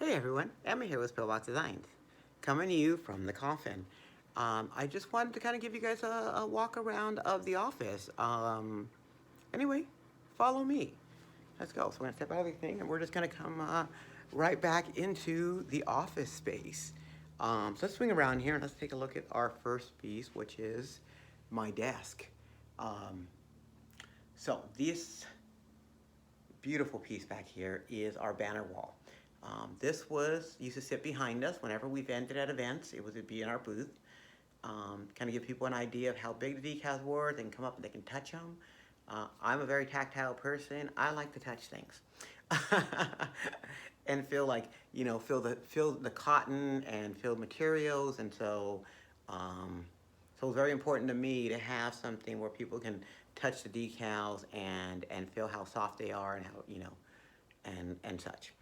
Hey everyone, Emma here with Pillbox Designs, coming to you from the coffin. I just wanted to kind of give you guys a walk around of the office. Anyway, follow me. Let's go. So we're gonna step out of everything and we're just gonna come right back into the office space. So let's swing around here and let's take a look at our first piece, which is my desk. Um, so this beautiful piece back here is our banner wall. This used to sit behind us whenever we vented at events. It would be in our booth. Kind of give people an idea of how big the decals were. They can come up and they can touch them. I'm a very tactile person. I like to touch things. And feel like, feel the cotton and feel materials. And so it's very important to me to have something where people can touch the decals and feel how soft they are and how, and such.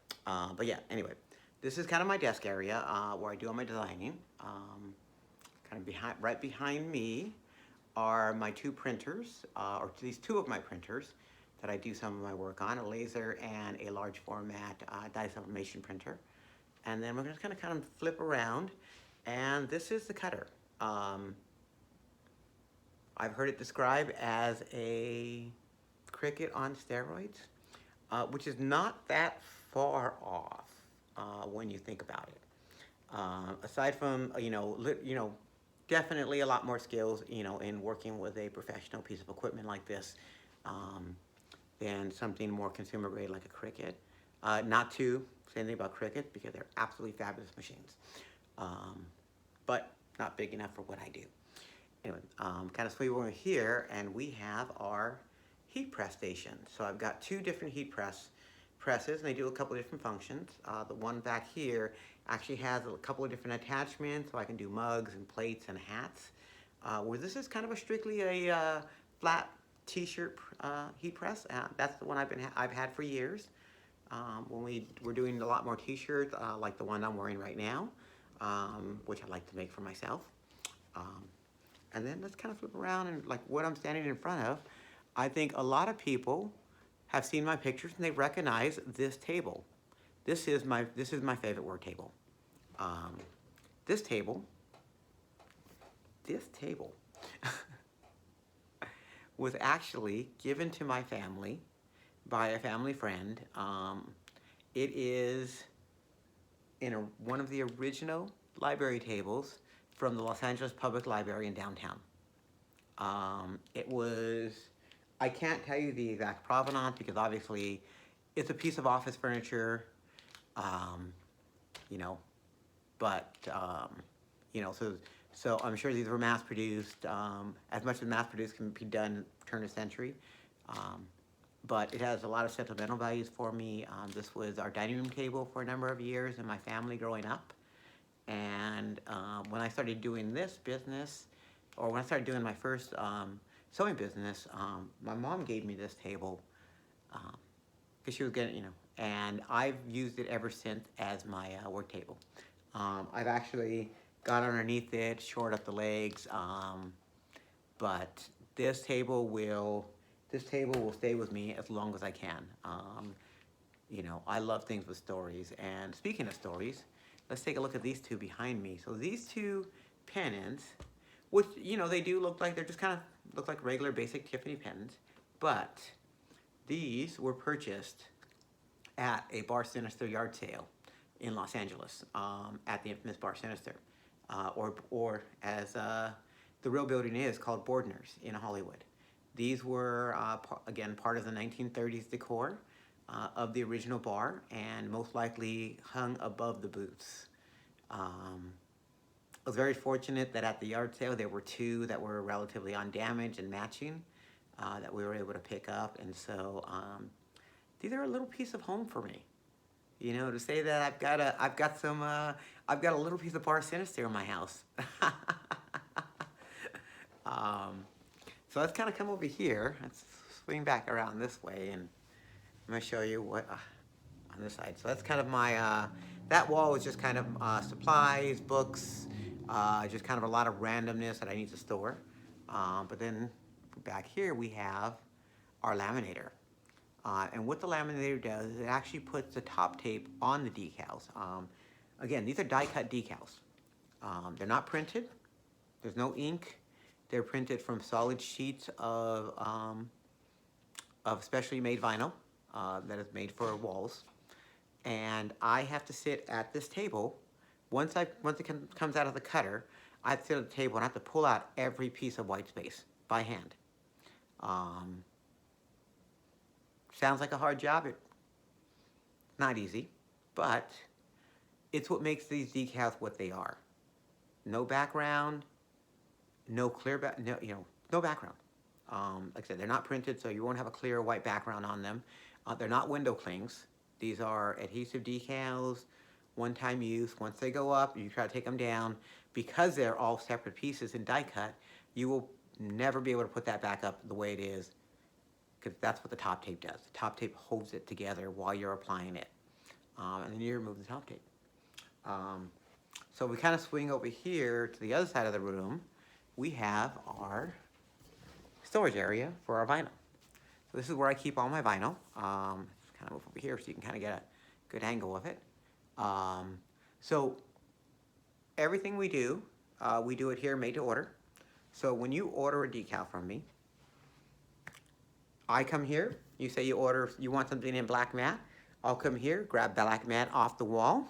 But yeah, anyway, this is kind of my desk area where I do all my designing. Kind of right behind me are my two printers, or at least two of my printers that I do some of my work on, a laser and a large format dye sublimation printer. And then we're just gonna kind of flip around, and this is the cutter. I've heard it described as a Cricut on steroids, which is not that far off when you think about it. Aside from, definitely a lot more skills, in working with a professional piece of equipment like this than something more consumer grade like a Cricut. Not to say anything about Cricut because they're absolutely fabulous machines, but not big enough for what I do. Anyway, kind of swing over here, and we have our heat press station. So I've got two different heat presses, and they do a couple of different functions. The one back here actually has a couple of different attachments, so I can do mugs and plates and hats. Where this is kind of strictly a flat t-shirt heat press. That's the one I've had for years. When we were doing a lot more t-shirts, like the one I'm wearing right now, which I like to make for myself. And then let's kind of flip around and like what I'm standing in front of. I think a lot of people have seen my pictures and they recognize this table. This is my favorite work table. This table was actually given to my family by a family friend. It is in one of the original library tables from the Los Angeles Public Library in downtown. I can't tell you the exact provenance because obviously it's a piece of office furniture, you know, but, so I'm sure these were mass produced, as much as mass produced can be done turn of century. But it has a lot of sentimental values for me. This was our dining room table for a number of years in my family growing up. And when I started doing this business, or when I started doing my first sewing business, my mom gave me this table because she was getting, and I've used it ever since as my work table. I've actually got underneath it, shored up the legs, but this table will stay with me as long as I can. I love things with stories. And speaking of stories, let's take a look at these two behind me. So these two pendants, which, they do look like, they're just kind of look like regular basic Tiffany pendants, but these were purchased at a Bar Sinister yard sale in Los Angeles, at the infamous Bar Sinister, or as the real building is called Bordner's in Hollywood. These were, again, part of the 1930s decor of the original bar, and most likely hung above the booths. I was very fortunate that at the yard sale there were two that were relatively undamaged and matching that we were able to pick up, and so these are a little piece of home for me. To say that I've got a little piece of Bar Sinister in my house. So let's kind of come over here. Let's swing back around this way, and I'm gonna show you what on this side. So that's kind of my, that wall was just kind of supplies, books, just kind of a lot of randomness that I need to store. But then back here we have our laminator. And what the laminator does is it actually puts the top tape on the decals. Again, these are die-cut decals. They're not printed. There's no ink. They're printed from solid sheets of specially made vinyl that is made for walls. And I have to sit at this table. Once it comes out of the cutter, I have to sit at the table and I have to pull out every piece of white space by hand. Sounds like a hard job. It's not easy, but it's what makes these decals what they are. No background, no clear no background. Like I said, they're not printed, so you won't have a clear white background on them. They're not window clings. These are adhesive decals, one-time use. Once they go up, you try to take them down. Because they're all separate pieces in die cut, you will never be able to put that back up the way it is, because that's what the top tape does. The top tape holds it together while you're applying it. And then you remove the top tape. So we kind of swing over here to the other side of the room. We have our storage area for our vinyl. So this is where I keep all my vinyl. Kind of move over here so you can kind of get a good angle of it. So everything we do it here made to order. So when you order a decal from me, I come here, you say you want something in black matte. I'll come here, grab black matte off the wall,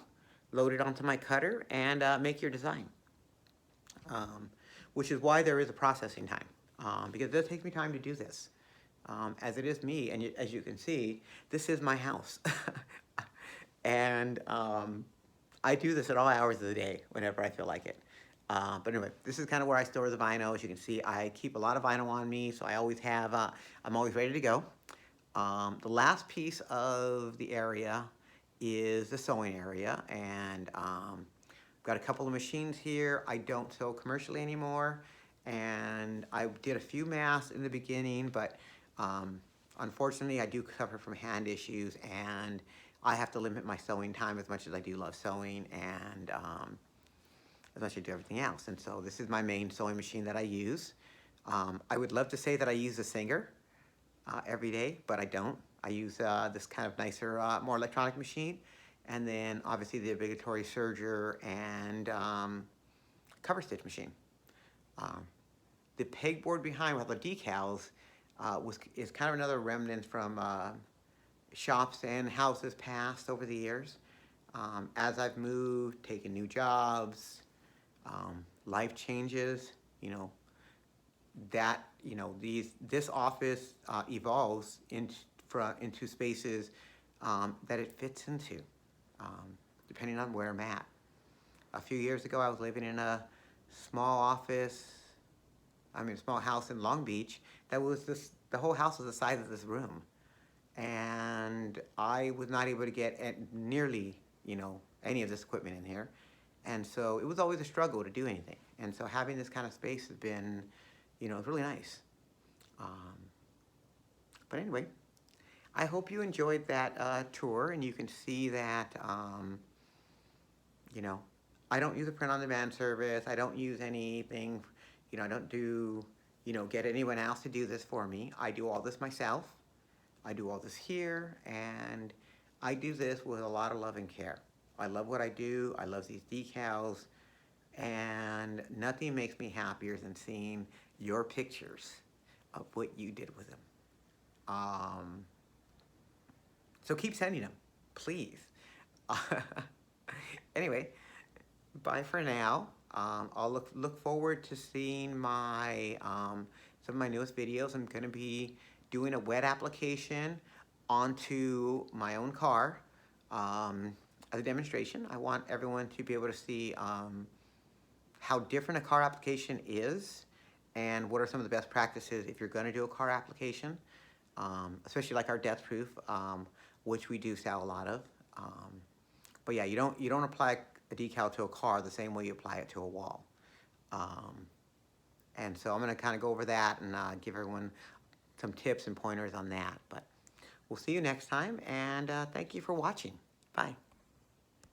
load it onto my cutter, and make your design. Which is why there is a processing time, because it does take me time to do this. As it is me, and as you can see, this is my house. And I do this at all hours of the day, whenever I feel like it. But anyway, this is kind of where I store the vinyl. As you can see, I keep a lot of vinyl on me, so I always have, I'm always ready to go. The last piece of the area is the sewing area, and got a couple of machines here. I don't sew commercially anymore, and I did a few masks in the beginning, but unfortunately I do suffer from hand issues, and I have to limit my sewing time as much as I do love sewing, and as much as I do everything else. And so this is my main sewing machine that I use. I would love to say that I use a Singer every day, but I don't. I use this kind of nicer, more electronic machine, and then obviously the obligatory serger and cover stitch machine. The pegboard behind with the decals is kind of another remnant from shops and houses past over the years. As I've moved, taken new jobs, life changes, this office evolves into spaces that it fits into, depending on where I'm at. A few years ago, I was living in a small house in Long Beach that was the whole house was the size of this room. And I was not able to get nearly, any of this equipment in here. And so it was always a struggle to do anything. And so having this kind of space has been, it's really nice. But anyway, I hope you enjoyed that tour, and you can see that, I don't use a print-on-demand service. I don't use anything, I don't do, get anyone else to do this for me. I do all this myself. I do all this here, and I do this with a lot of love and care. I love what I do. I love these decals, and nothing makes me happier than seeing your pictures of what you did with them. So keep sending them, please. Anyway, bye for now. I'll look forward to seeing my some of my newest videos. I'm going to be doing a wet application onto my own car as a demonstration. I want everyone to be able to see how different a car application is, and what are some of the best practices if you're going to do a car application, especially like our Death Proof, which we do sell a lot of. But yeah, you don't apply a decal to a car the same way you apply it to a wall. And so I'm going to kind of go over that and give everyone some tips and pointers on that. But we'll see you next time, and thank you for watching. Bye.